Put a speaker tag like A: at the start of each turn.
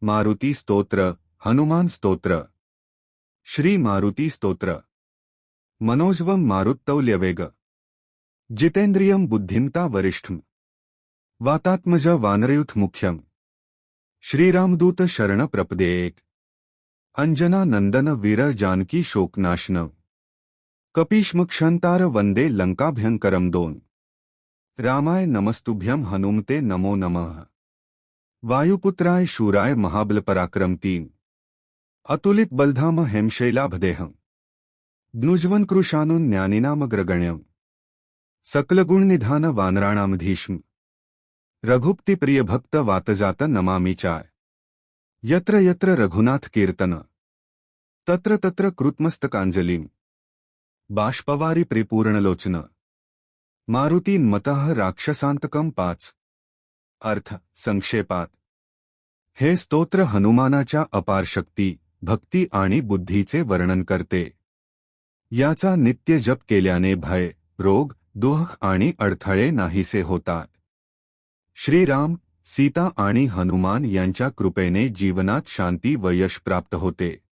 A: मारुती स्तोत्र, हनुमान स्तोत्र, श्री मारुती स्तोत्र। मनोजवं मारुत्तौल्यवेग, जितेन्द्रियं बुद्धिमता वरिष्ठं, वातात्मज वानरयूथ मुख्यम, श्रीरामदूत शरण प्रपदेक, अंजना नंदन वीर जानकी शोकनाशन, कपीश्मक्षंतार वंदे लंकाभ्यंकरम 2। रामाय नमस्तुभ्यं हनुमते नमो नमः। वायुपुत्राय शूराय महाबलपराक्रम 3। अतुलित बलधाम हेमशैलाभदेहं, द्नुज्वनकृशानुन ज्ञानिनामग्रगण्यं, सकलगुणनिधान वानराणामधीशं, रघुप्तिप्रिय भक्त वातजात नमामि चाय। यत्र यत्र रघुनाथ कीर्तन, तत्र तत्र कृतमस्तकांजलिं, बाष्पवारि परिपूर्णलोचन, मारुतीन्मतः राक्षसांतकं 5। अर्थ संक्षेपात, हे स्तोत्र हनुमानाच्या अपार शक्ती, भक्ती आणि बुद्धीचे वर्णन करते। याचा नित्य जप केल्याने भय, रोग, दुःख आणि अडथळे नाहीसे होतात। श्रीराम, सीता आणि हनुमान यांच्या कृपेने जीवनात शांती व यश प्राप्त होते।